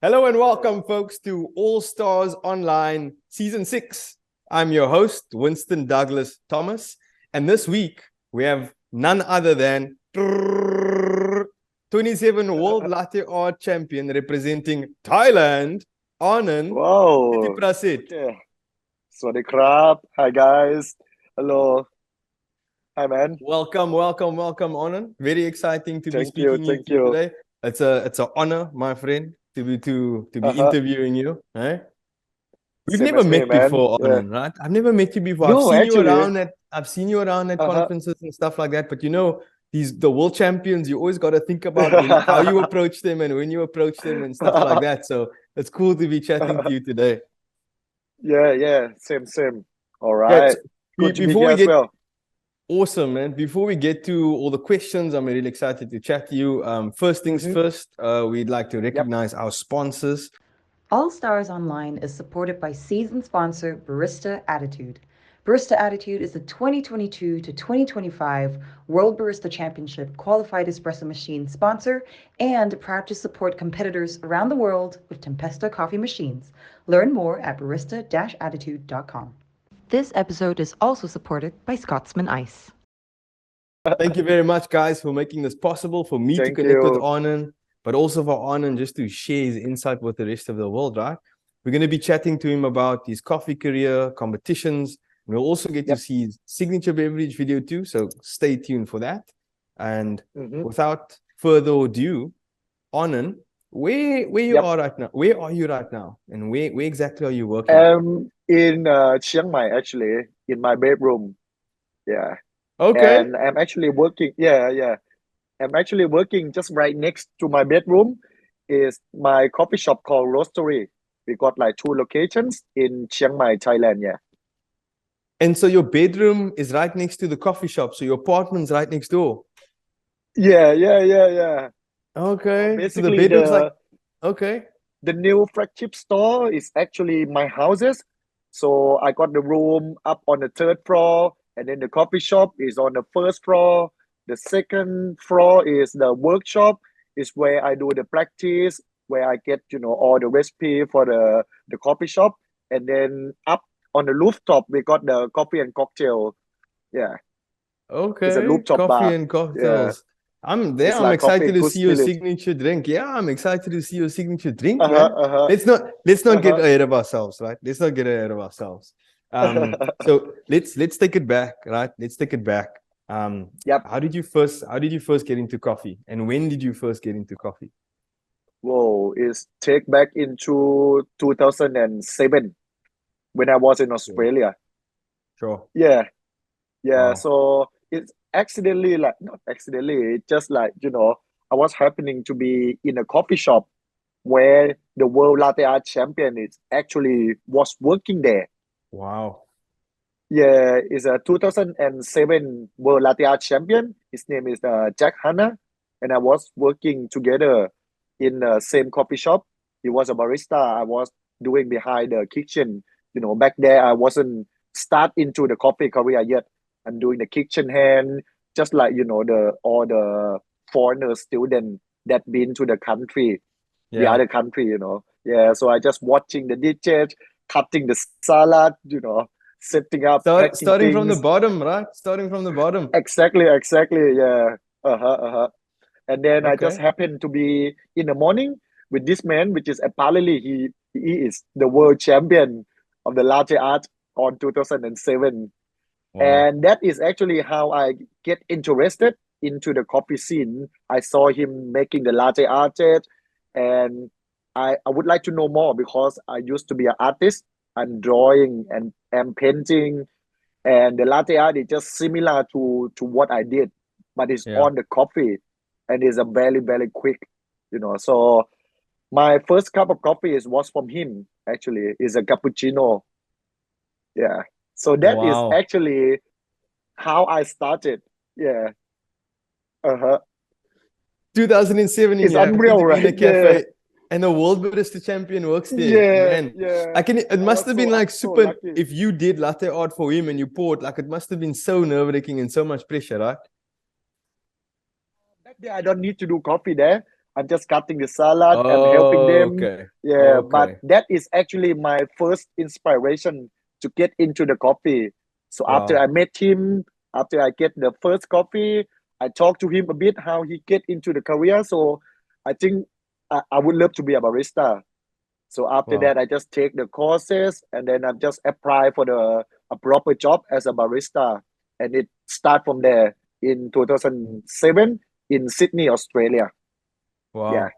Hello and welcome, folks, to All-Stars Online Season 6. I'm your host, Winston Douglas Thomas. And this week, we have none other than 27 World Latte Art Champion representing Thailand, Arnon Thitiprasert. Okay. Swadee krab. Hi, guys. Hello. Hi, man. Welcome, Arnon. Very exciting to be Thank you. speaking Thank to you you. today. It's an honor, my friend, to be Uh-huh. interviewing you. Eh? We've Same never as me, met man. before, Yeah. Arnon, right? I've never met you before. No, actually. I've seen you around at Uh-huh. conferences and stuff like that. But the world champions, you always got to think about how you approach them and when you approach them and stuff like that. So it's cool to be chatting to you today. Yeah. Same. All Yeah, right. Good to be before here we as get well. awesome, man. Before we get to all the questions, I'm really excited to chat to you. First things first, we'd like to recognize our sponsors. All-Stars Online is supported by season sponsor Barista Attitude. Barista Attitude is the 2022 to 2025 World Barista Championship qualified espresso machine sponsor and proud to support competitors around the world with Tempesta coffee machines. Learn more at barista-attitude.com. This episode is also supported by Scotsman Ice. Thank you very much, guys, for making this possible for me to Thank connect with you. Arnon, but also for Arnon just to share his insight with the rest of the world, right? We're going to be chatting to him about his coffee career, competitions. We'll also get to see his signature beverage video too, so stay tuned for that. And without further ado, Arnon, where you are right now? Where are you right now? And where exactly are you working? In Chiang Mai, actually, in my bedroom. Yeah. Okay. And I'm actually working. Yeah. I'm actually working just right next to my bedroom is my coffee shop called Roastery. We got like 2 locations in Chiang Mai, Thailand. Yeah. And so your bedroom is right next to the coffee shop. So your apartment's right next door. Yeah. Okay. Basically, so the bedroom's okay. The new flagship store is actually my houses. So I got the room up on the 3rd floor, and then the coffee shop is on the 1st floor. The 2nd floor is the workshop, is where I do the practice, where I get all the recipe for the coffee shop. And then up on the rooftop, we got the coffee and cocktail. Yeah. Okay. It's a rooftop Coffee bar. and cocktails. Yeah. I'm there. It's I'm like excited to see your village. signature drink. Yeah, I'm excited to see your signature drink, man. Let's not get ahead of ourselves, right? Let's not get ahead of ourselves. So let's take it back, right? Let's take it back. How did you first get into coffee, and when did you first get into coffee? Whoa, it's take back into 2007 when I was in Australia. Sure. Yeah. Wow. So it's accidentally, like not accidentally, it's just like, I was happening to be in a coffee shop where the World Latte Art Champion was working there. Wow. Yeah, it's a 2007 World Latte Art Champion. His name is Jack Hanna, and I was working together in the same coffee shop. He was a barista. I was doing behind the kitchen. Back there I wasn't start into the coffee career yet. I'm doing the kitchen hand, just like all the foreigner students that been to the country, the other country. Yeah, so I just watching the dishes, cutting the salad, setting up, packing starting things. from the bottom, right? Starting from the bottom. Exactly. Yeah. And then I just happened to be in the morning with this man, which is apparently he is the world champion of the latte art on 2007. Wow. And that is actually how I get interested into the coffee scene. I saw him making the latte art, and I would like to know more because I used to be an artist. I'm drawing and I'm painting, and the latte art is just similar to what I did, but it's on the coffee, and it's a very, very quick, So my first cup of coffee was from him. Actually, is a cappuccino. Yeah. So that is actually how I started. Yeah. 2007 It's unreal, right? in a cafe, and the world barista champion works there. Man. It must have been like super. Lucky. If you did latte art for him and you poured, it must have been so nerve-wracking and so much pressure, right? Back there, I don't need to do coffee there. I'm just cutting the salad. I'm helping Oh, them. okay. Yeah, but Okay. that is actually my first inspiration to get into the coffee. So after I Wow. met him, after I get the first coffee, I talked to him a bit how he get into the career. So I think I would love to be a barista. So after Wow. that, I just take the courses and then I just apply for a proper job as a barista, and it start from there in 2007 in Sydney, Australia. Yeah. Wow.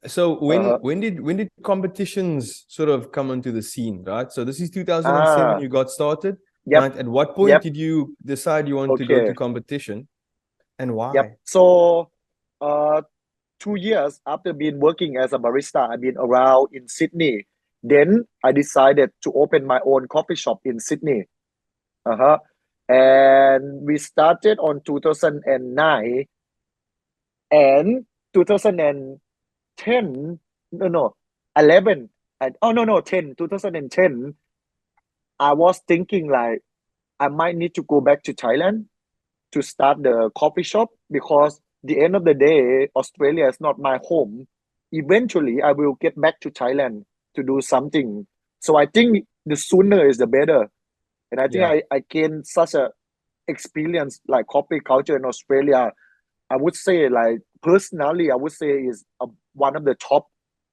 So Uh-huh. when did competitions sort of come onto the scene, right? So this is 2007 Ah, you got started, yep, right? At what point yep. did you decide you want to go to Okay, competition and yep. why? So, uh, 2 years after being working as a barista, I've been around in Sydney. Then I decided to open my own coffee shop in Sydney. Uh-huh. And we started on 2009 and 2010, no, 11, and oh, no, 10, 2010, I was thinking like I might need to go back to Thailand to start the coffee shop because the end of the day, Australia is not my home. Eventually, I will get back to Thailand to do something. So I think the sooner is the better. And I think Yeah. I gained such a experience like coffee culture in Australia. I would say like personally, I would say is one of the top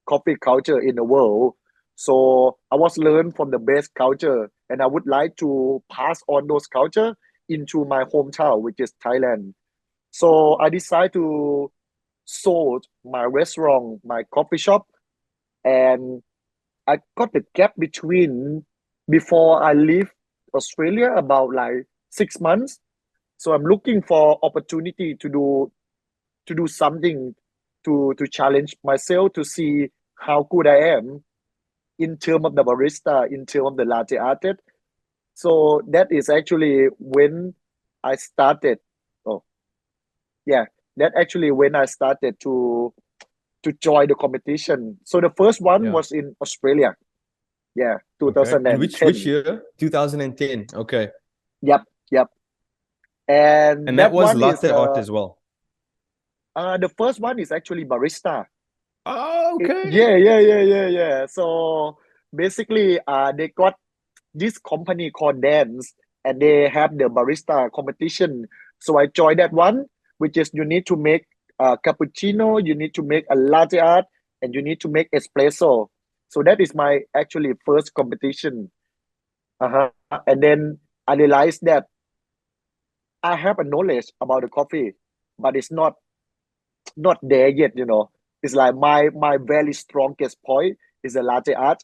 coffee culture in the world. So I was learned from the best culture, and I would like to pass on those culture into my hometown, which is Thailand. So I decided to sold my restaurant, my coffee shop, and I got the gap between before I leave Australia about like 6 months. So I'm looking for opportunity to do something to challenge myself to see how good I am in terms of the barista, in terms of the latte artist. So that is actually when I started. Oh, yeah, that actually when I started to join the competition. So the first one Yeah. was in Australia. Yeah, Okay. And which 2010. year? 2010. Okay. Yep, yep. And And that that was one is latte art as well. the first one is actually barista. Oh, okay. Yeah. So basically, they got this company called Dance, and they have the barista competition. So I joined that one, which is you need to make a cappuccino, you need to make a latte art, and you need to make espresso. So that is my actually first competition. Uh-huh. And then I realized that I have a knowledge about the coffee, but it's not there yet, you know. It's like my very strongest point is the latte art.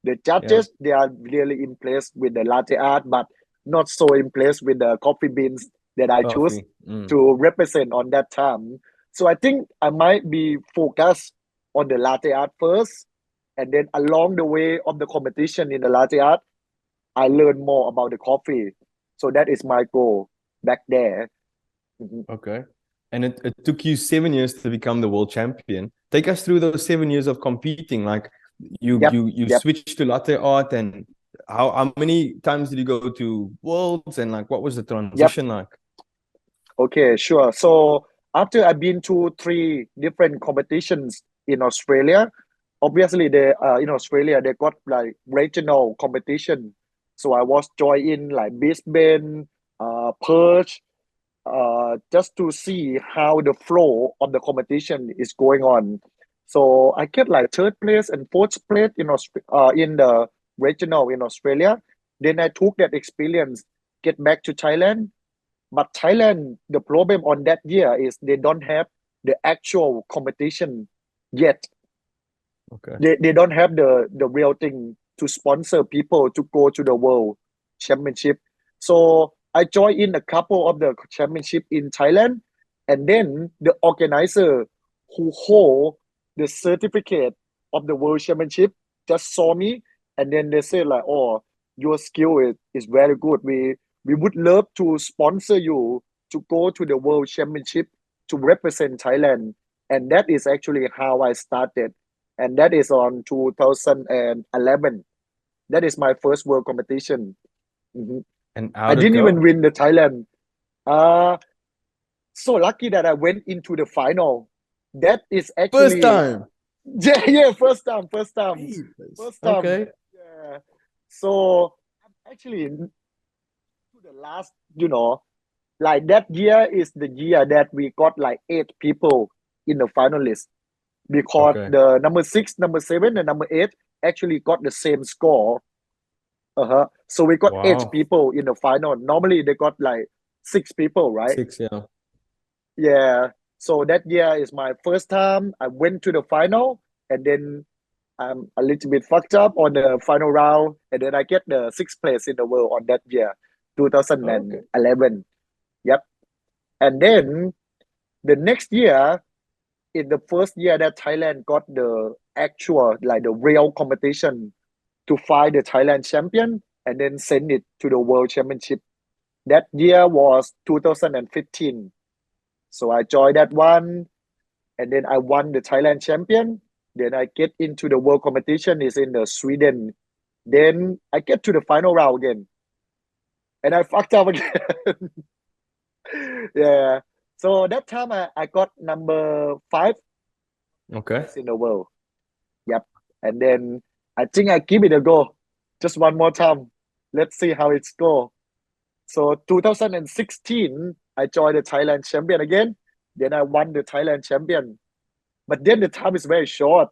The Yeah. judges, they are really impressed with the latte art, but not so impressed with the coffee beans that I choose Coffee. Mm. to represent on that time. So I think I might be focused on the latte art first, and then along the way of the competition in the latte art, I learn more about the coffee. So that is my goal back there. Mhm. Okay. And it took you 7 years to become the world champion. Take us through those 7 years of competing. Like you Yep, you you yep. switched to latte art, and how many times did you go to worlds, and like what was the Yep. transition like? Okay, sure. So after I've been to three different competitions in Australia, obviously they in Australia they got like regional competition. So I was joining like Brisbane, Perth, just to see how the flow of the competition is going on. So I get like third place and fourth place in the regional in Australia. Then I took that experience, get back to Thailand, but Thailand, the problem on that year is they don't have the actual competition yet. Okay. They don't have the real thing to sponsor people to go to the world championship. So I joined in a couple of the championship in Thailand, and then the organizer who hold the certificate of the world championship just saw me, and then they said like, "Oh, your skill is very good. We would love to sponsor you to go to the world championship to represent Thailand." And that is actually how I started, and that is on 2011. That is my first world competition. Mhm. And I how'd it didn't even go? win the Thailand. Uh, so lucky that I went into the final, That is First actually time. yeah, first time. First time. Okay. Yeah. So I'm actually to the last, like that year is the year that we got like 8 people in the finalist because Okay. the number 6, number 7, and number 8 actually got the same score. So we got 8 Wow. people in the final. Normally they got like 6 people, right? 6, yeah. Yeah. So that year is my first time. I went to the final, and then I'm a little bit fucked up on the final round, and then I get the 6th place in the world on that year, Okay. 2011. Yep. And then the next year, in the first year that Thailand got the actual, like the real competition to find the Thailand champion and then send it to the World Championship. That year was 2015. So I joined that one, and then I won the Thailand champion. Then I get into the world competition is in the Sweden. Then I get to the final round again, and I fucked up again. Yeah. So that time I got number 5 Okay. in the world. Yep. And then I think I give it a go, just one more time. Let's see how it's go. So 2016, I joined the Thailand champion again. Then I won the Thailand champion. But then the time is very short.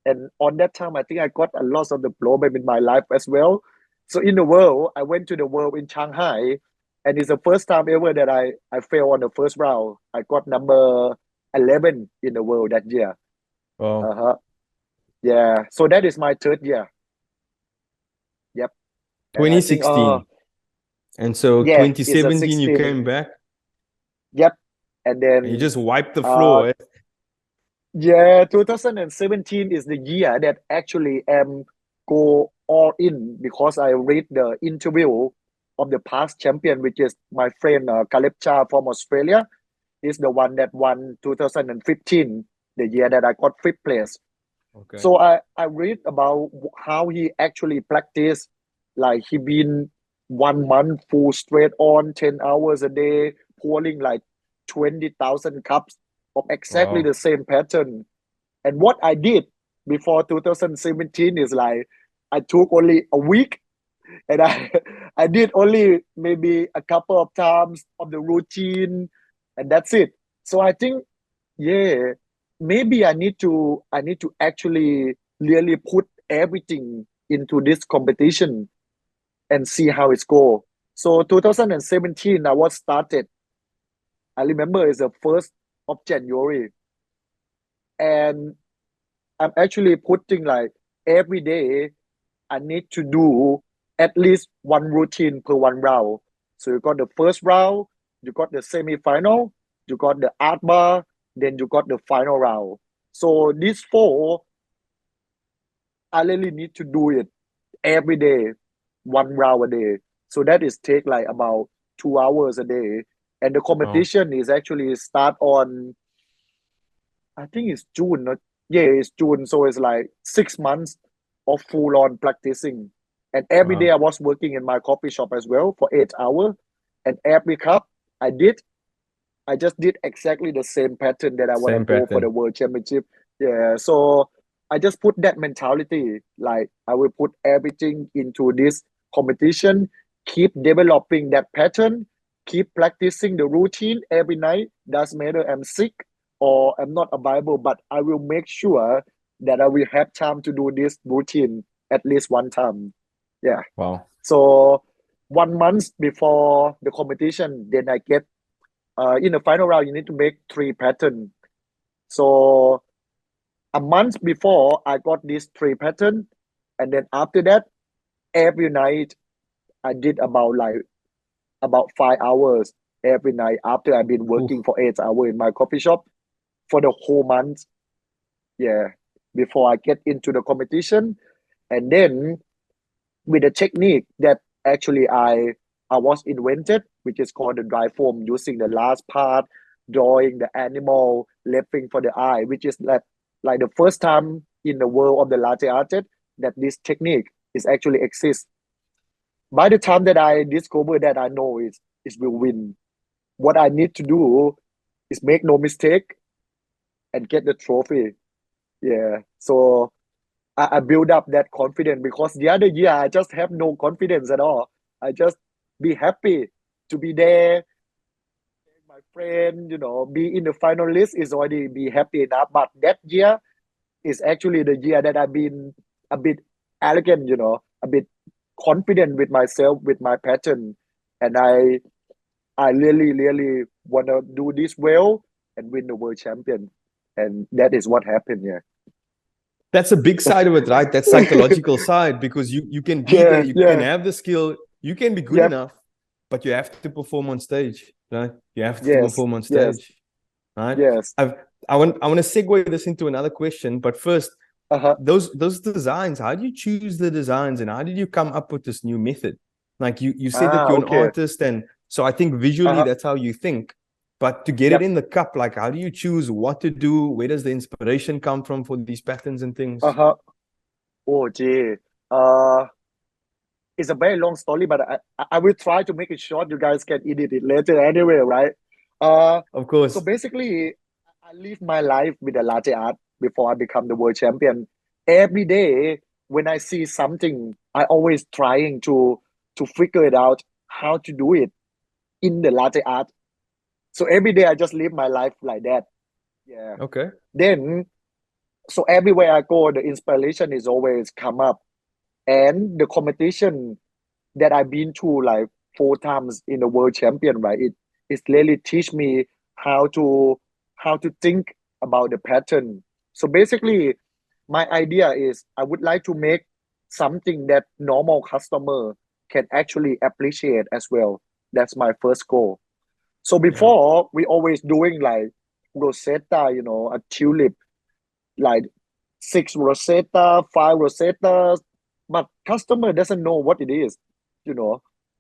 And on that time, I think I got a lot of the problem in my life as well. So in the world, I went to the world in Shanghai, and it's the first time ever that I failed on the first round. I got number 11 in the world that year. Wow. Uh-huh. Yeah. So that is my 3rd year. Yep. And I think, 2016. And so yeah, it's a 2017, you 16. came back Yep. And and you then, just wiped the floor. Eh? yeah, 2017 is the year that actually go all in because I read the interview of the past champion, which is my friend Caleb Cha from Australia. He's the one that won 2015, the year that I got 5th place. Okay. So I read about how he actually practiced. Like he been 1 month full straight on 10 hours a day, pouring like 20,000 cups of exactly Wow. the same pattern. And what I did before 2017 is like I took only a week, and I did only maybe a couple of times of the routine, and that's it. So I think, yeah, maybe I need to actually really put everything into this competition and see how it's go. So 2017 I was started. I remember it's the 1st of January, and I'm actually putting like every day I need to do at least one routine per one round. So you got the first round, you got the semi-final, you got the art bar, then you got the final round. So these 4, I really need to do it every day, one round a day. So that is take like about 2 hours a day. And the Wow. competition is actually start on, I think it's June. Yeah, it's June. So it's like 6 months of full on practicing. And every day Wow. I was working in my coffee shop as well for 8 hours. And every cup I did, I just did exactly the same pattern that I want to Same go for pattern. the World Championship. Yeah. So I just put that mentality. Like I will put everything into this competition, keep developing that pattern, keep practicing the routine every night. Doesn't matter I'm sick or I'm not available, but I will make sure that I will have time to do this routine at least one time. Yeah. Wow. So 1 month before the competition, then I get in the final round, you need to make 3 patterns. So a month before, I got these 3 patterns, and then after that, every night I did about 5 hours every night after I've been Oof. working for 8 hours in my coffee shop for the whole month. Yeah, before I get into the competition, and then with the technique that actually I was invented, which is called the dry foam, using the last part, drawing the animal, lifting for the eye, which is like the first time in the world of the latte art that this technique is actually exists. By the time that I discover that, I know it will win. What I need to do is make no mistake, and get the trophy. Yeah. So I build up that confidence because the other year I just have no confidence at all. I just be happy to be there. My friend, be in the final list is already be happy enough. But that year is actually the year that I've been a bit arrogant, a bit confident with myself, with my pattern. And I really, really want to do this well and win the world champion. And that is what happened, yeah. That's a big side of it, right? That psychological side, because you can be there, you can have the skill, you can be good enough, but you have to perform on stage, right? You have to perform on stage, right? Yes. I want to segue this into another question, but first, those designs, how do you choose the designs and how did you come up with this new method? Like you said that you're an artist, and so I think visually that's how you think. But to get it in the cup, like how do you choose what to do? Where does the inspiration come from for these patterns and things? Oh, gee. It's a very long story, but I will try to make it short. You guys can edit it later anyway, right? Of course. So basically, I live my life with a latte art before I become the world champion. Every day when I see something, I always trying to figure it out how to do it in the latte art. So every day I just live my life like that. Yeah. Okay. Then, so everywhere I go, the inspiration is always come up. And the competition that I've been to like 4 times in the world champion, right? It really teach me how to think about the pattern. So basically, my idea is I would like to make something that normal customer can actually appreciate as well. That's my first goal. So before we always doing like Rosetta, a tulip, like 6 Rosetta, 5 Rosettas, but customer doesn't know what it is,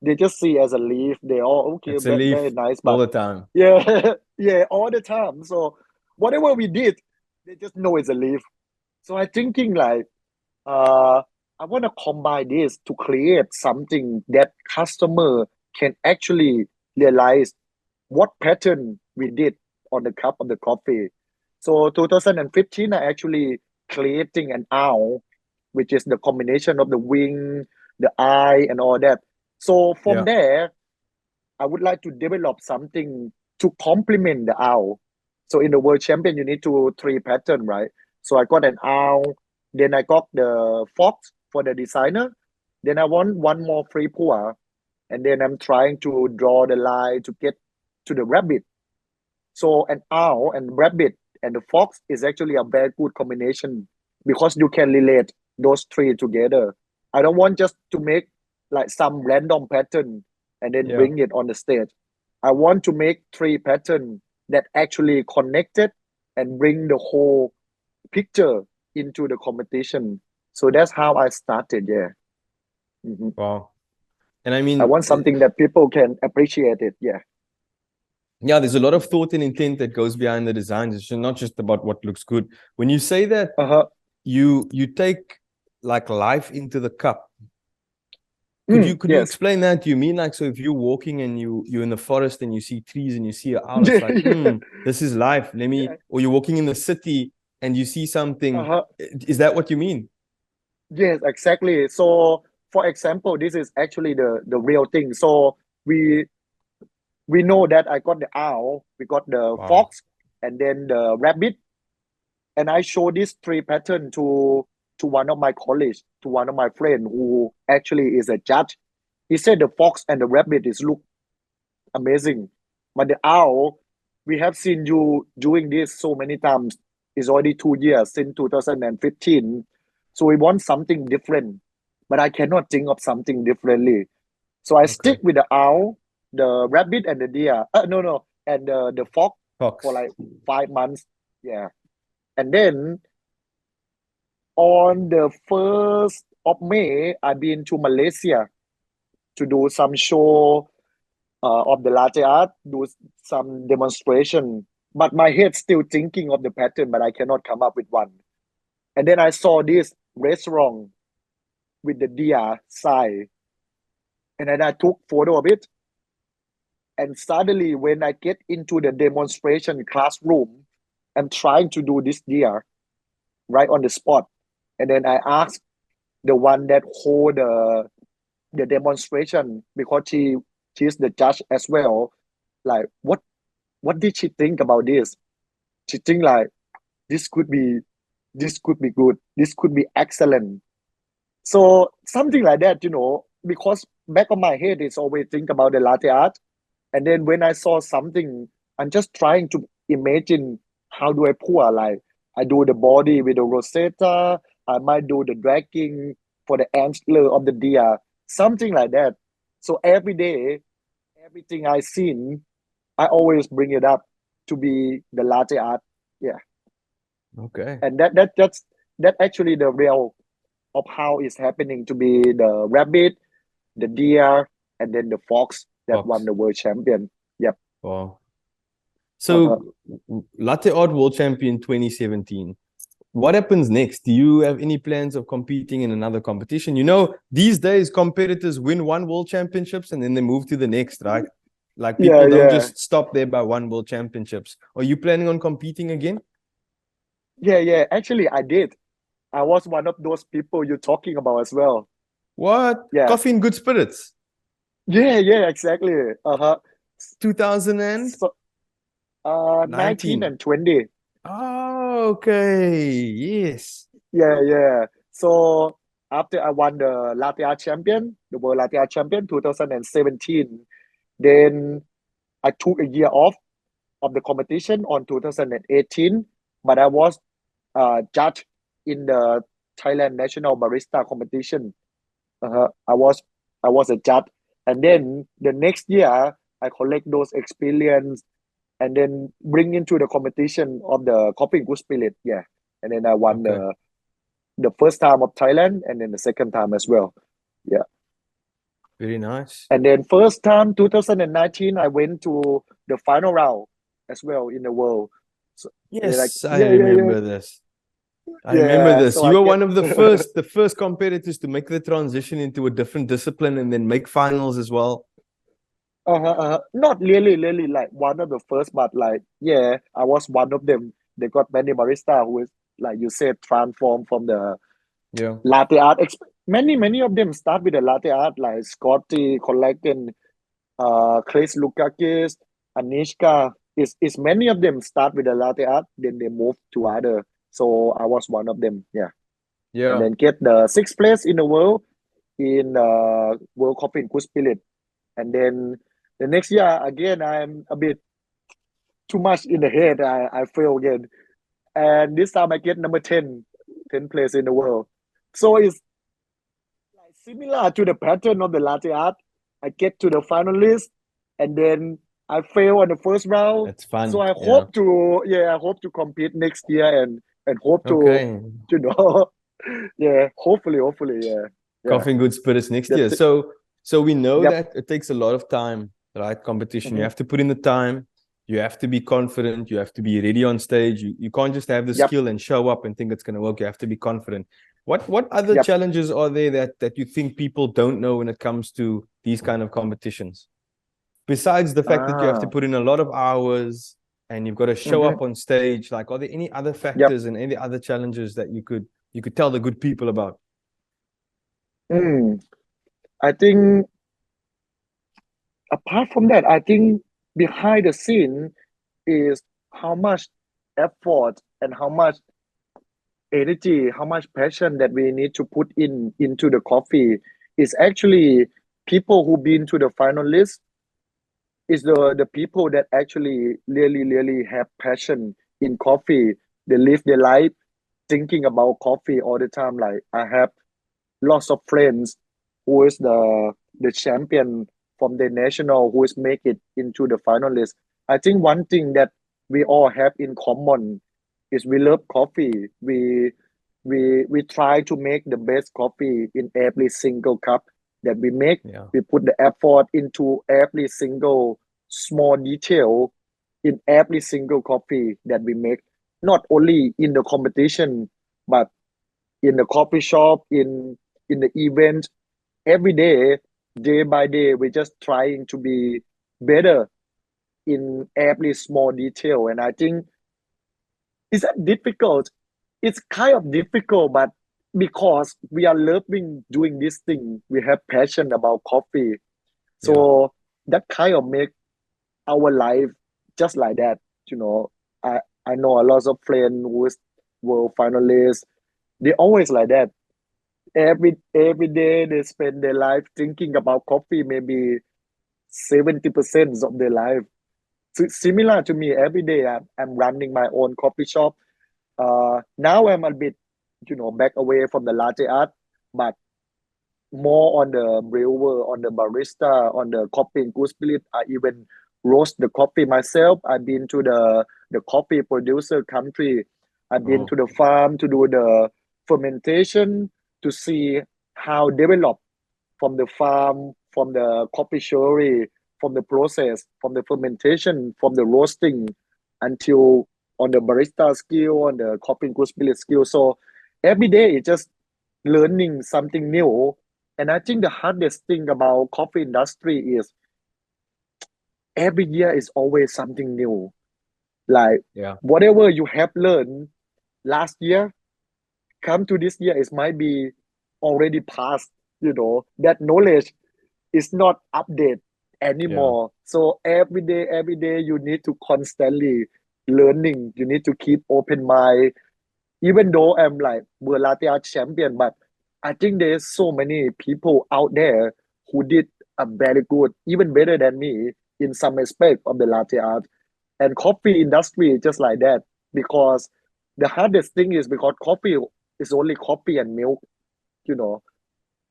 They just see as a leaf. They all okay, it's a leaf very nice, all but the time. yeah, yeah, all the time. So whatever we did, they just know it's a leaf. So I thinking like, I want to combine this to create something that customer can actually realize what pattern we did on the cup of the coffee. So 2015, I actually creating an owl, which is the combination of the wing, the eye, and all that. So from there, I would like to develop something to complement the owl. So in the world champion, you need 3 pattern, right? So I got an owl, then I got the fox for the designer. Then I want one more free pour, and then I'm trying to draw the line to get to the rabbit. So an owl and rabbit and the fox is actually a very good combination because you can relate those 3 together. I don't want just to make like some random pattern and then bring it on the stage. I want to make 3 pattern that actually connected and bring the whole picture into the competition. So that's how I started. Yeah. Wow. And I mean, I want something that people can appreciate it. Yeah. Yeah, there's a lot of thought and intent that goes behind the designs. It's not just about what looks good. When you say that you take like life into the cup, could you explain that? Do you mean like, so if you're walking and you're in the forest and you see trees and you see an owl, it's like, this is life. Or you're walking in the city and you see something. Is that what you mean? Yes, exactly. So for example, this is actually the real thing. So we know that I got the owl, we got the fox, and then the rabbit. And I show this 3 pattern to one of my colleagues, to one of my friend who actually is a judge. He said the fox and the rabbit is look amazing, but the owl, we have seen you doing this so many times. It's already 2 years since 2015. So we want something different, but I cannot think of something differently. So I stick with the owl, the rabbit, and the deer. And the fox for like 5 months. Yeah. And then on the 1st of May, I've been to Malaysia to do some show of the latte art, do some demonstration. But my head still thinking of the pattern, but I cannot come up with one. And then I saw this restaurant with the deer sign. And then I took photo of it. And suddenly when I get into the demonstration classroom, I'm trying to do this year right on the spot. And then I asked the one that hold the demonstration, because she's the judge as well. Like, what did she think about this? She think like this could be good. This could be excellent. So something like that, because back of my head is always think about the latte art. And then when I saw something, I'm just trying to imagine how do I pour. Like I do the body with the rosetta, I might do the dragging for the antler of the deer, something like that. So every day, everything I seen, I always bring it up to be the latte art. Yeah. Okay. And that actually the real of how it's happening to be the rabbit, the deer, and then the fox that won Fox. the world champion. Yep. Wow. So Latte Art World Champion 2017. What happens next? Do you have any plans of competing in another competition? You know, these days competitors win one world championships and then they move to the next, right? Like people don't just stop there by one world championships. Are you planning on competing again? Yeah. Actually, I did. I was one of those people you're talking about as well. What? Yeah. Coffee and Good Spirits. Yeah, exactly. 2000 and So, 19 and 20. Oh, okay. Yes. Yeah. So after I won the Latte Art Champion, the World Latte Art Champion 2017, then I took a year off of the competition on 2018, but I was judged in the Thailand National Barista Competition. I was a judge, and then the next year I collect those experience and then bring into the competition of the Coffee and Good Spirit. Yeah, and then I won the first time of Thailand, and then the second time as well. Yeah. Very nice. And then first time 2019, I went to the final round as well in the world. So, yes, I remember this. I remember this. So you were one of the first competitors to make the transition into a different discipline and then make finals as well. Not really like one of the first, but like, I was one of them. They got many barista who is, like you said, transformed from the latte art. Many of them start with the latte art, like Scotty, Collagen, Chris Lukakis, Anishka. Is many of them start with the latte art, then they move to other. So I was one of them. Yeah. And then get the 6th place in the world in World Coffee and Good Spirit. And then the next year, again, I'm a bit too much in the head. I fail again. And this time I get number 10 place in the world. So it's like similar to the pattern of the latte art. I get to the finalist and then I fail on the first round. That's fun. So I hope to compete next year and hope to hopefully, Coffee and Good Spirits next year. So we know that it takes a lot of time, right? Competition. You have to put in the time. You have to be confident. You have to be ready on stage. You can't just have the skill and show up and think it's going to work. You have to be confident. What other challenges are there that you think people don't know when it comes to these kind of competitions? Besides the fact that you have to put in a lot of hours and you've got to show up on stage, like, are there any other factors and any other challenges that you could tell the good people about? I think apart from that, I think behind the scene is how much effort and how much energy, how much passion that we need to put into the coffee. Is actually people who been to the finalists is the people that actually really have passion in coffee. They live their life thinking about coffee all the time. Like I have lots of friends who is the champion from the national who is make it into the finalist. I think one thing that we all have in common is we love coffee. We try to make the best coffee in every single cup that we make. We put the effort into every single small detail in every single coffee that we make, not only in the competition, but in the coffee shop, in the event. Every day by day, we're just trying to be better in every small detail. And I think Is that difficult? It's kind of difficult, but because we are loving doing this thing, we have passion about coffee. So that kind of make our life just like that. You know, I know a lot of friends who is world finalists. They always like that. Every day they spend their life thinking about coffee, maybe 70% of their life. So similar to me, every day I'm running my own coffee shop. Now I'm a bit, back away from the latte art, but more on the brewer, on the barista, on the coffee and good spirit. I even roast the coffee myself. I've been to the coffee producer country. I've been to the farm to do the fermentation to see how develop from the farm, from the coffee surgery, from the process, from the fermentation, from the roasting until on the barista skill, on the coffee and good spirit skill. So every day it's just learning something new. And I think the hardest thing about coffee industry is every year is always something new. Like whatever you have learned last year, come to this year, it might be already past, that knowledge is not updated anymore. So every day you need to constantly learning. You need to keep open mind. Even though I'm like World Latte Art champion, but I think there's so many people out there who did a very good, even better than me in some aspect of the latte art. And coffee industry is just like that, because the hardest thing is because coffee is only coffee and milk,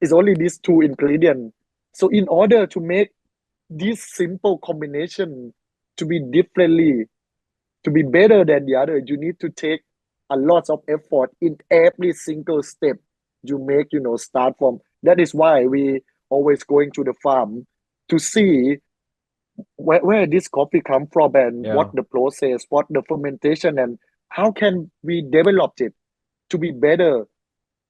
it's only these two ingredients. So in order to make this simple combination to be differently, to be better than the other, you need to take a lot of effort in every single step you make, start from. That is why we always going to the farm to see where this coffee come from and what the process, what the fermentation, and how can we develop it to be better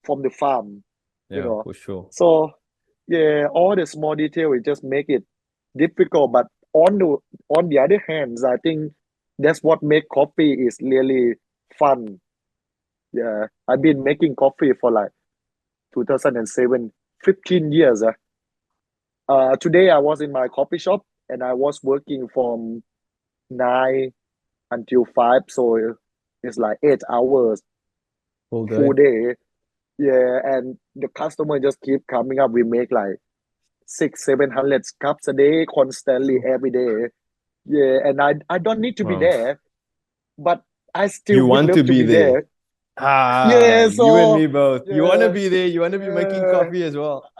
from the farm, for sure. So all the small detail, it just make it difficult. But on the other hand, I think that's what make coffee is really fun. I've been making coffee for like 2007, 15 years. Today I was in my coffee shop and I was working from 9 until 5, so it's like 8 hours full day. And the customer just keep coming up. We make like 600-700 cups a day, constantly every day. And I don't need to be there, but I still would love to be there. So you and me both. You want to be there. You want to be making coffee as well.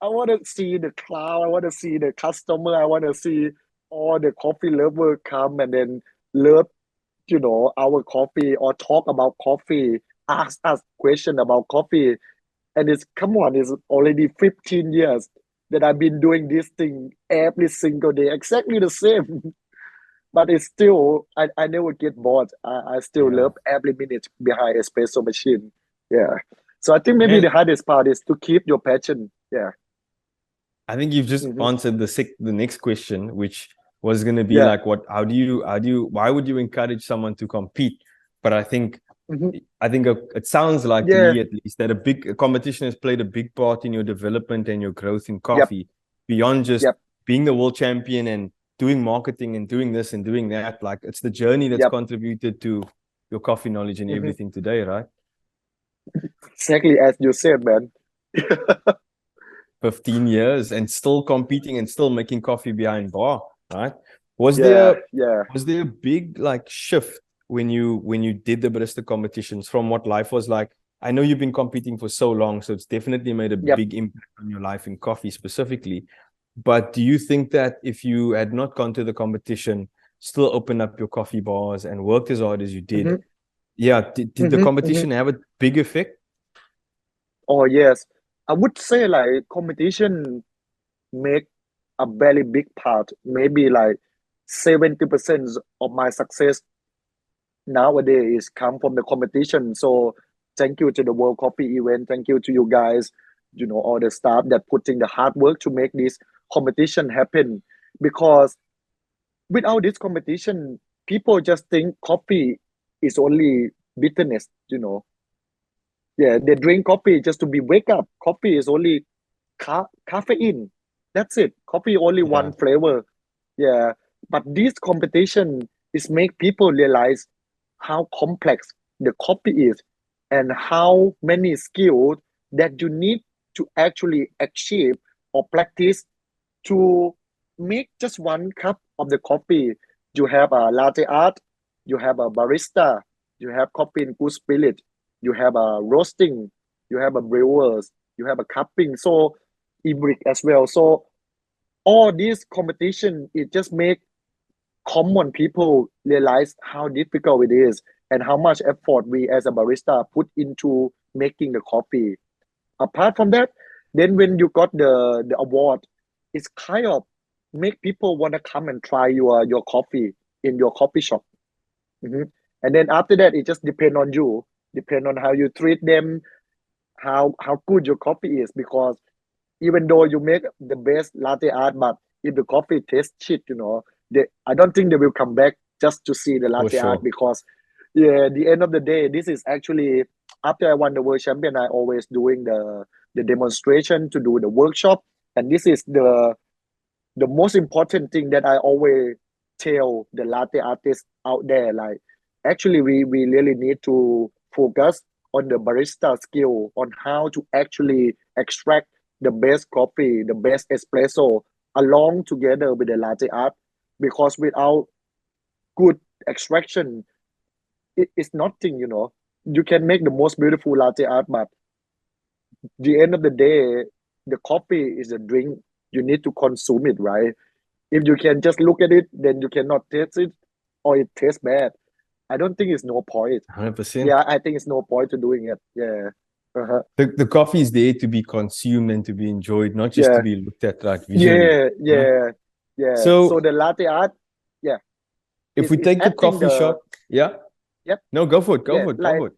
I want to see the crowd. I want to see the customer. I want to see all the coffee lovers come and then love, our coffee or talk about coffee, ask us question about coffee. And it's already 15 years that I've been doing this thing every single day, exactly the same. But it's still, I never get bored. I still love every minute behind espresso machine. So I think maybe the hardest part is to keep your passion. I think you've just answered the next question, which was going to be like, why would you encourage someone to compete? But I think it sounds like to me at least that a competition has played a big part in your development and your growth in coffee beyond just being the world champion and doing marketing and doing this and doing that. Like it's the journey that's contributed to your coffee knowledge and everything today, right? Exactly as you said, man. 15 years and still competing and still making coffee behind bar, right? Was there a big like shift when you did the barista competitions from what life was like? I know you've been competing for so long, so it's definitely made a big impact on your life in coffee specifically. But do you think that if you had not gone to the competition, still opened up your coffee bars and worked as hard as you did, did the competition have a big effect? Oh, yes. I would say like competition make a very big part, maybe like 70% of my success nowadays come from the competition. So thank you to the World Coffee event. Thank you to you guys, all the staff that putting the hard work to make this competition happen. Because without this competition, people just think coffee is only bitterness, Yeah, they drink coffee just to be wake up. Coffee is only caffeine. That's it. Coffee only Yeah. one flavor. Yeah. But this competition is make people realize how complex the coffee is and how many skills that you need to actually achieve or practice to make just one cup of the coffee. You have a latte art, you have a barista, you have coffee in good spirit, you have a roasting, you have a brewers, you have a cupping, so e-brick as well. So all this competition, it just make common people realize how difficult it is and how much effort we as a barista put into making the coffee. Apart from that, then when you got the award, it's kind of make people want to come and try your coffee in your coffee shop. And then after that, it just depend on you, depend on how you treat them, how good your coffee is. Because even though you make the best latte art, but if the coffee tastes shit, I don't think they will come back just to see the latte art. sure. Because at the end of the day, this is actually after I won the world champion, I always doing the demonstration to do the workshop, and this is the most important thing that I always tell the latte artists out there. Like, actually, we really need to focus on the barista skill, on how to actually extract the best coffee, the best espresso, along together with the latte art. Because without good extraction, it's nothing. You can make the most beautiful latte art, but the end of the day, the coffee is a drink. You need to consume it, right? If you can just look at it, then you cannot taste it, or it tastes bad. I don't think it's no point. 100%. Yeah, I think it's no point to doing it. Yeah. Uh-huh. The coffee is there to be consumed and to be enjoyed, not just to Yeah. be looked at right visually. Yeah. So So the latte art, yeah. if we it's take the adding coffee shop, yeah. Yep. No, go for it. Go Yeah, for it. Go like, for it.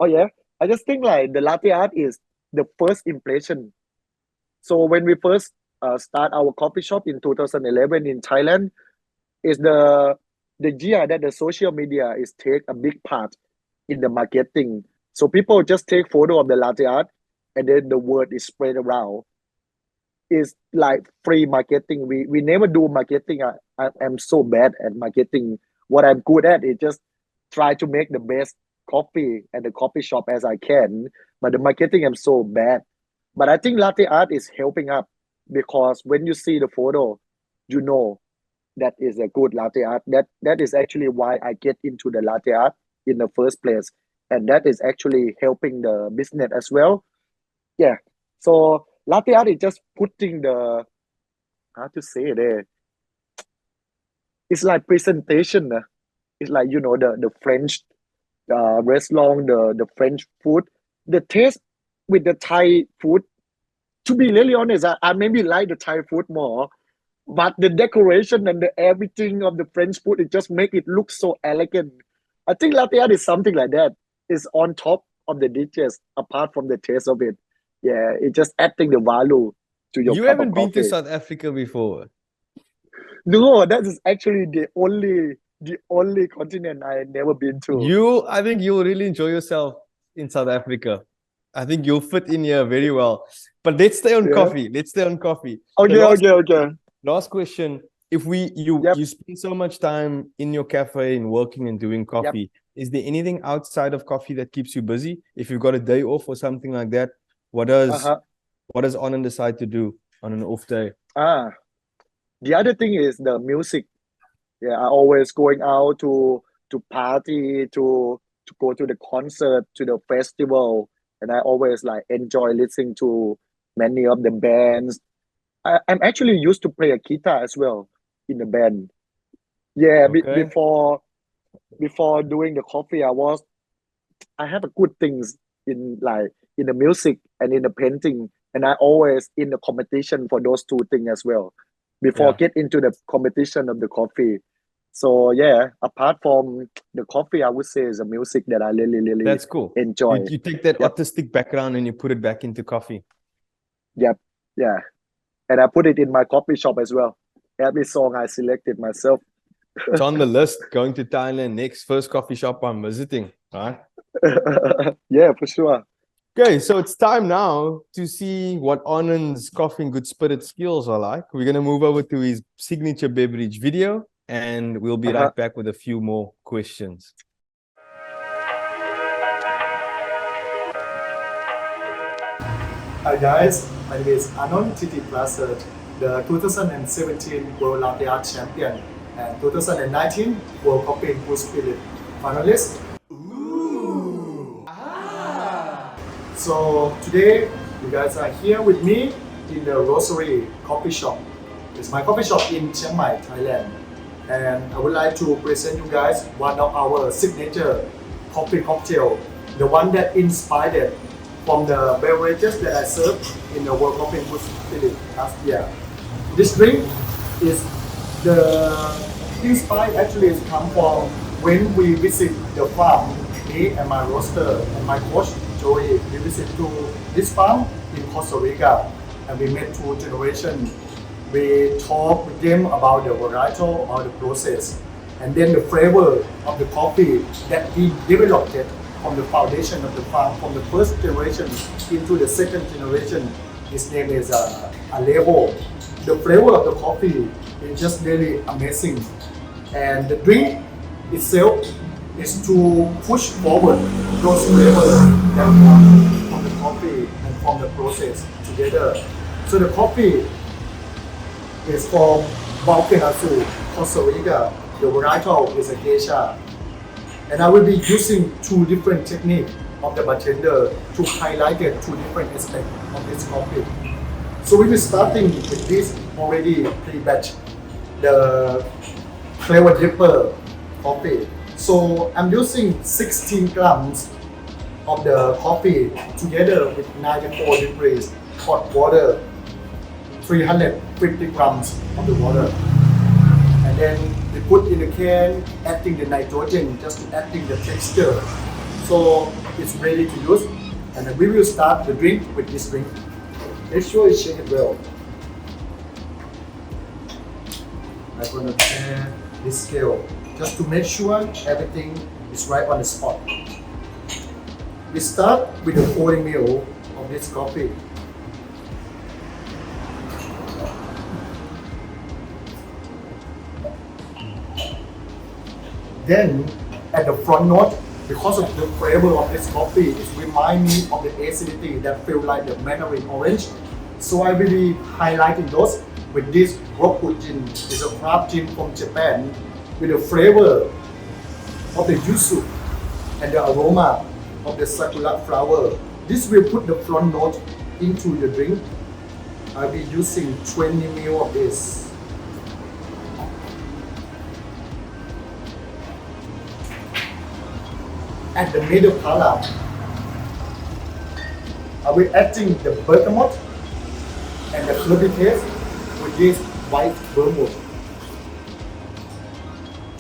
oh yeah. I just think like the latte art is the first impression. So when we first start our coffee shop in 2011 in Thailand, is the year that the social media is take a big part in the marketing. So people just take photo of the latte art, and then the word is spread around. It's like free marketing. We never do marketing. I am so bad at marketing. What I'm good at is just try to make the best coffee at the coffee shop as I can. But the marketing, I'm so bad. But I think latte art is helping up, because when you see the photo, you know that is a good latte art. That is actually why I get into the latte art in the first place, and that is actually helping the business as well. Yeah. So latte art is just putting the, how to say it, it's like presentation. It's like the French restaurant, the French food, the taste with the Thai food. To be really honest, I maybe like the Thai food more. But the decoration and the everything of the French food, it just make it look so elegant. I think latte art is something like that. It's on top of the dishes, apart from the taste of it. Yeah, it just adding the value to your You cup of haven't been to coffee. South Africa before. No, that is actually the only continent I had never been to. I think you'll really enjoy yourself in South Africa. I think you'll fit in here very well. But let's stay on Yeah. coffee. Let's stay on coffee. Okay. Last question. If you spend so much time in your cafe and working and doing coffee, is there anything outside of coffee that keeps you busy? If you've got a day off or something like that, what does Arnon decide to do on an off day? The other thing is the music. Yeah, I always going out to party, to go to the concert, to the festival, and I always like enjoy listening to many of the bands. I'm actually used to play a guitar as well in the band. Yeah, Okay. before doing the coffee, I have a good things in the music and in the painting, and I always in the competition for those two things as well. Before get into the competition of the coffee. So yeah, apart from the coffee, I would say is the music that I really That's cool. enjoy. You take that artistic background and you put it back into coffee. Yep. Yeah. And I put it in my coffee shop as well. Every song I selected myself. It's on the list. Going to Thailand next, first coffee shop I'm visiting. Right? Yeah, for sure. Okay, so it's time now to see what Arnon's coffee and good spirit skills are like. We're gonna move over to his signature beverage video, and we'll be right back with a few more questions. Hi guys, my name is Arnon Thitiprasert, the 2017 WLAC champion and 2019 World Coffee and Good Spirit finalist. So today you guys are here with me in the Rosary coffee shop. It's my coffee shop in Chiang Mai, Thailand. And I would like to present you guys one of our signature coffee cocktail, the one that inspired from the beverages that I served in the World Coffee and Good Spirit last year. This drink is the inspired actually is come from when we visit the farm, me and my roaster and my coach Joey, we visit to this farm in Costa Rica and we met two generations. We talk with them about the varietal, about the process, and then the flavor of the coffee that we developed it from the foundation of the farm, from the first generation into the second generation. His name is Alejo. The flavor of the coffee is just really amazing, and the drink itself is to push forward those flavors that come from the coffee and from the process together. So the coffee is from Valparaiso, Costa Rica. The varietal is a geisha. And I will be using two different techniques of the bartender to highlight it two different aspects of this coffee. So we will starting with this already pre-batch, the flavor dipper coffee. So I'm using 16 grams of the coffee together with 94 degrees hot water, 350 grams of the water. And then we put in the can, adding the nitrogen, just to adding the texture. So it's ready to use. And then we will start the drink with this drink. Make sure you shake it well. I'm gonna add this scale, just to make sure everything is right on the spot. We start with the 40 ml of this coffee. Then, at the front note, because of the flavor of this coffee, it reminds me of the acidity that feels like the mandarin orange. So I will be highlighting those with this Roku gin. It's a craft gin from Japan with the flavor of the yuzu and the aroma of the sakura flower. This will put the front note into the drink. I'll be using 20 ml of this. At the middle palate, I will adding the bergamot and the flirty taste with this white vermouth.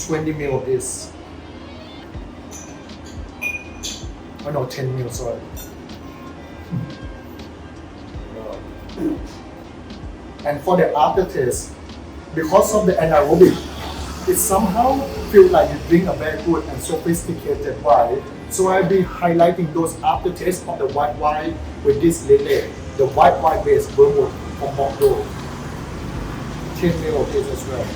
20 ml of this. Oh no, 10 ml, sorry. And for the aftertaste, because of the anaerobic, it somehow feels like you drink a very good and sophisticated wine. So I'll be highlighting those aftertastes of the white wine with this lily, the white wine based vermouth from Bordeaux. 10 ml of this as well.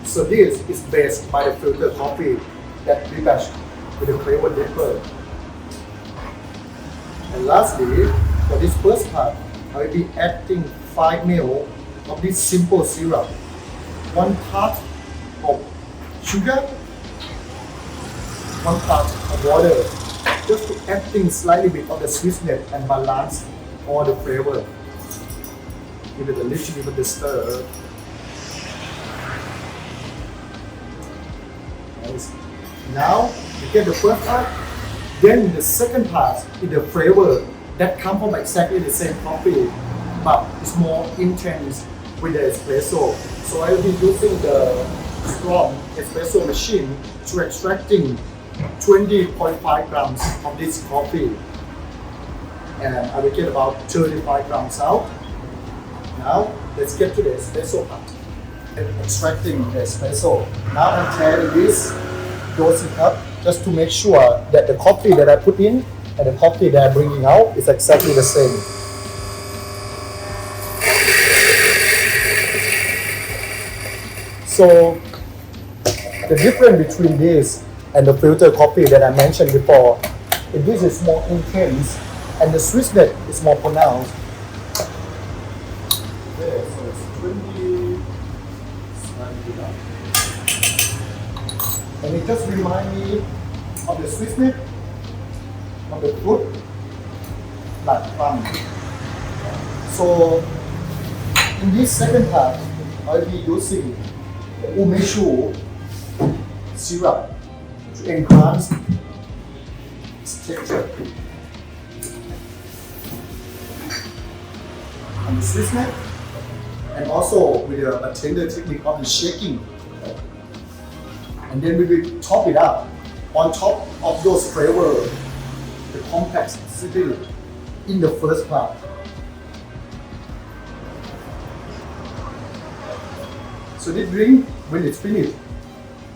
So this is based by the filter coffee that we batched with the flavor dipper. And lastly, for this first part, I will be adding 5 ml of this simple syrup, 1 part of sugar, 1 part of water, just to add things slightly bit of the sweetness and balance all the flavor. Give it a little bit of the stir. Nice. Now you get the first part, then the second part is the flavor that come from exactly the same coffee, but it's more intense with the espresso. So I will be using the strong espresso machine to extracting 20.5 grams of this coffee. And I will get about 35 grams out. Now let's get to the espresso part. extracting the espresso. Now I'm tearing this dosing cup just to make sure that the coffee that I put in and the coffee that I'm bringing out is exactly the same. So the difference between this and the filter coffee that I mentioned before, if this is more intense and the sweetness is more pronounced. Okay, so it's 20, slightly up. And it just reminds me of the sweetness of the fruit, like plum. So in this second part, I'll be using the umeshu syrup to enhance its texture and the sweetness, and also with a tender technique of the shaking. And then we will top it up on top of those flavors, the complexity in the first part. So this drink, when it's finished,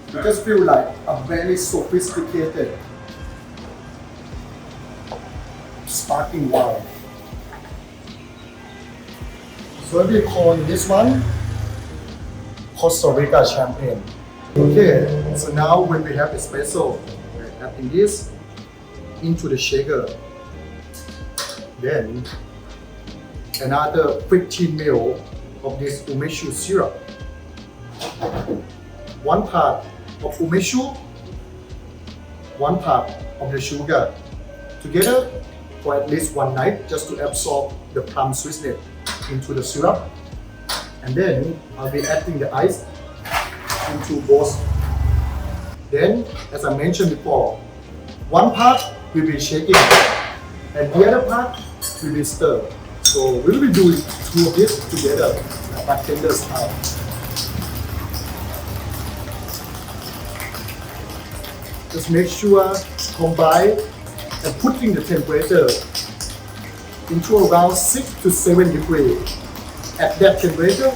it just feels like a very sophisticated sparkling wine. So we call this one Costa Rica Champagne. Okay, so now when we have espresso, we're adding this into the shaker. Then another 15 ml of this umeshu syrup. One part of umeshu, one part of the sugar, together for at least one night just to absorb the plum sweetness into the syrup. And then I'll be adding the ice into both. Then, as I mentioned before, one part will be shaking and the other part will be stirred. So we will be doing two of this together, like bartender style. Just make sure to combine and putting the temperature into around 6 to 7 degrees. At that temperature,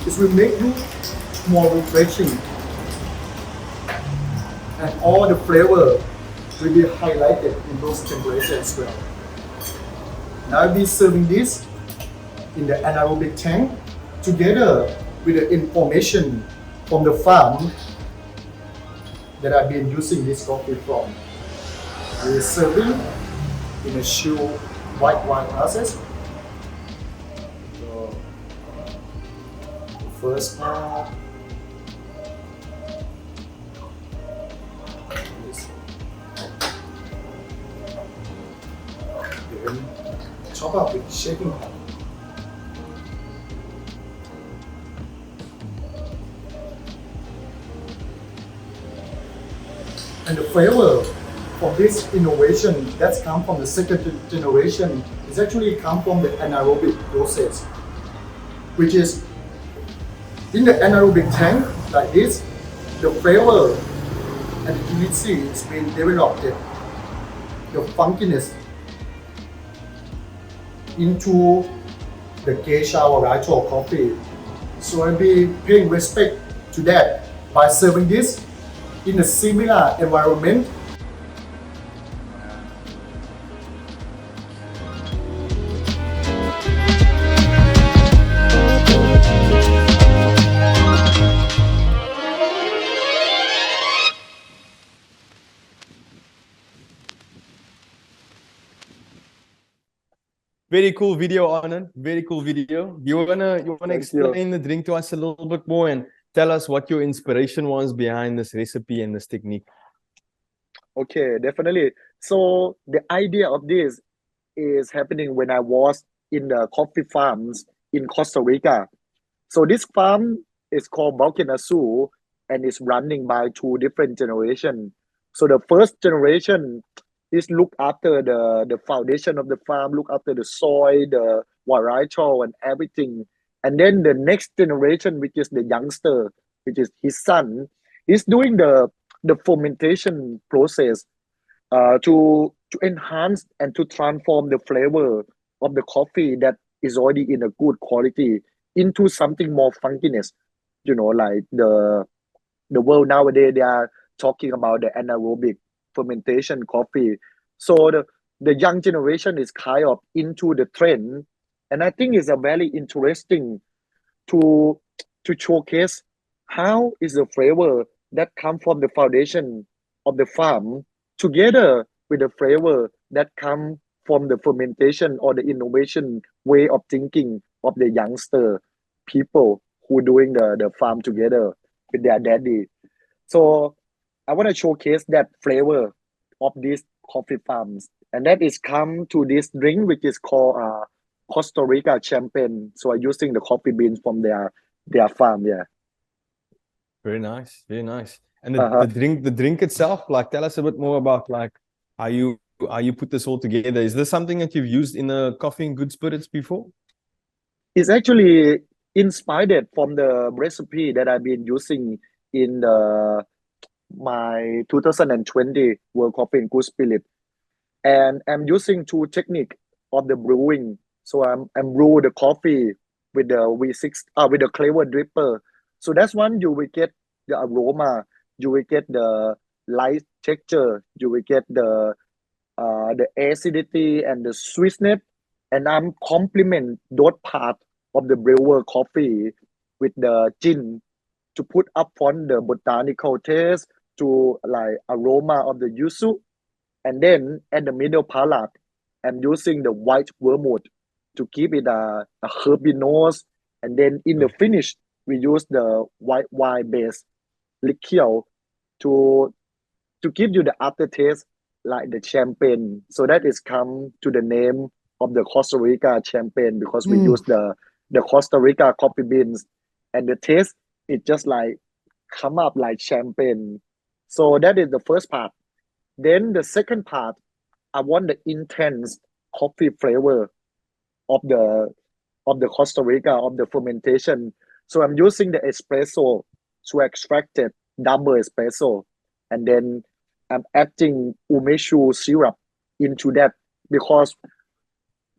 it will make you more refreshing. And all the flavor will be highlighted in those temperatures as well. Now I'll be serving this in the anaerobic tank together with the information from the farm that I've been using this coffee from. We're serving in a chilled white wine glasses. So the first part is then chop up with shaking pot. And the flavor of this innovation that's come from the second generation is actually come from the anaerobic process, which is in the anaerobic tank like this, the flavor and the humidity is being developed, the funkiness into the geisha variety of coffee. So I'll be paying respect to that by serving this in a similar environment. Very cool video, Arnon. Very cool video. You wanna Thank explain the drink to us a little bit more and tell us what your inspiration was behind this recipe and this technique? Okay, definitely. So the idea of this is happening when I was in the coffee farms in Costa Rica. So this farm is called Balkenasu and is running by two different generations. So the first generation is look after the foundation of the farm, look after the soil, the varietal and everything. And then the next generation, which is the youngster, which is his son, is doing the fermentation process to enhance and to transform the flavor of the coffee that is already in a good quality into something more funkiness. Like the world nowadays, they are talking about the anaerobic fermentation coffee. So the young generation is kind of into the trend, and I think it's a very interesting to showcase how is the flavor that come from the foundation of the farm together with the flavor that come from the fermentation or the innovation way of thinking of the youngster people who doing the farm together with their daddy. So I want to showcase that flavor of these coffee farms, and that is come to this drink which is called Costa Rica Champagne. So I'm using the coffee beans from their farm. Yeah. Very nice, very nice. And Uh-huh. the drink itself, like tell us a bit more about like how you put this all together. Is this something that you've used in a coffee and good spirits before? It's actually inspired from the recipe that I've been using in my 2020 World Coffee and Good Spirit, and I'm using two technique of the brewing. So I'm brew the coffee with the V6 with the clever dripper. So that's one you will get the aroma, you will get the light texture, you will get the acidity and the sweetness, and I'm complement those part of the brewer coffee with the gin to put up on the botanical taste to like aroma of the yuzu, and then at the middle palate I'm using the white vermouth to give it a herby nose, and then in the finish we use the white wine based liqueur to give you the aftertaste like the champagne. So that is come to the name of the Costa Rica Champagne because we use the Costa Rica coffee beans, and the taste it just like come up like champagne. So that is the first part. Then the second part, I want the intense coffee flavor of the Costa Rica of the fermentation. So I'm using the espresso to extract it, double espresso, and then I'm adding umeshu syrup into that because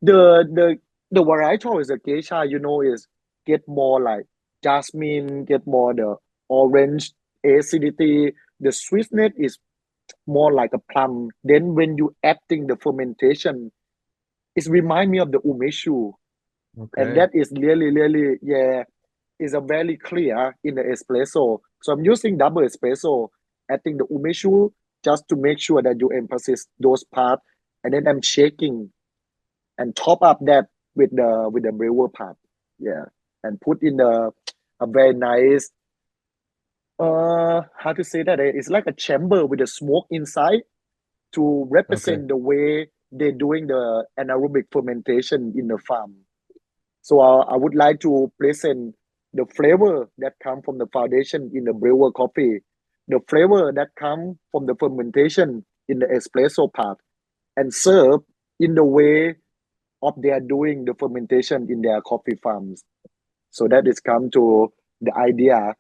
the varietal is the geisha, is get more like jasmine, get more the orange acidity. The sweetness is more like a plum. Then when you adding the fermentation, it remind me of the umeshu, and that is really is a very clear in the espresso. So I'm using double espresso, adding the umeshu just to make sure that you emphasize those parts, and then I'm shaking and top up that with the brewer part, and put in a very nice how to say that, it's like a chamber with a smoke inside to represent the way they're doing the anaerobic fermentation in the farm. So I would like to present the flavor that come from the foundation in the brewer coffee, the flavor that come from the fermentation in the espresso part, and serve in the way of they are doing the fermentation in their coffee farms. So that is come to the idea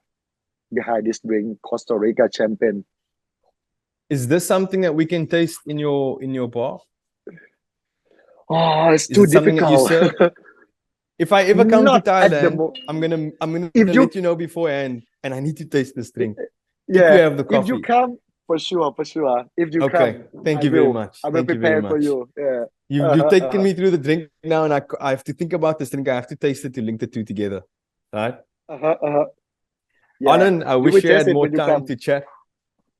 behind this drink, Costa Rica Champagne. Is this something that we can taste in your bar? Oh, it's Is too it something that you difficult. serve? If I ever come to Not at the Thailand, I'm gonna If you- let you know beforehand, and I need to taste this drink. Yeah, If you have the if you coffee. come, for sure. If you Okay, come, thank I you very will. much. I will Thank you very prepare for much. you. Yeah. You've taken me through the drink now, and I have to think about this drink. I have to taste it to link the two together, right? Yeah. Arnon, I You wish will you had taste it more when you time come. to chat.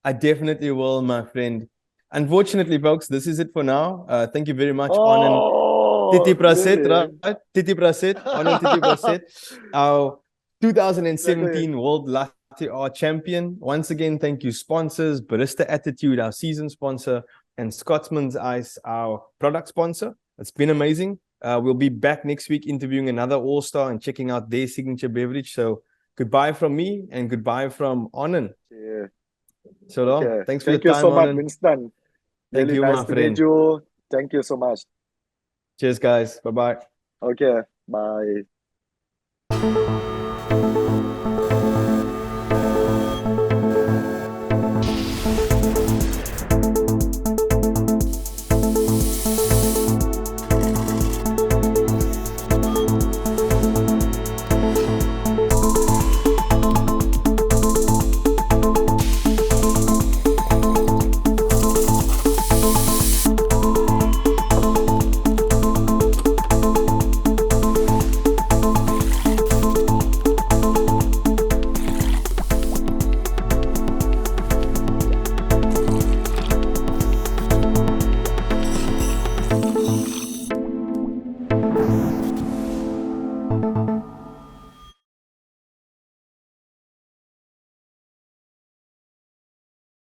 I definitely will, my friend. Unfortunately, folks, this is it for now. Thank you very much, Arnon Thitiprasert, really? right? Thitiprasert, Arnon Thitiprasert, our 2017 World Latte Art Champion. Once again, thank you, sponsors, Barista Attitude, our season sponsor, and Scotsman's Ice, our product sponsor. It's been amazing. We'll be back next week interviewing another all-star and checking out their signature beverage. So goodbye from me and goodbye from Arnon. Yeah. So long. Okay. Thanks for your Thank you time, so much, Arnon. Winston. Thank Really you, nice my to friend. meet you. Thank you so much. Cheers, guys. Bye-bye. Okay. Bye.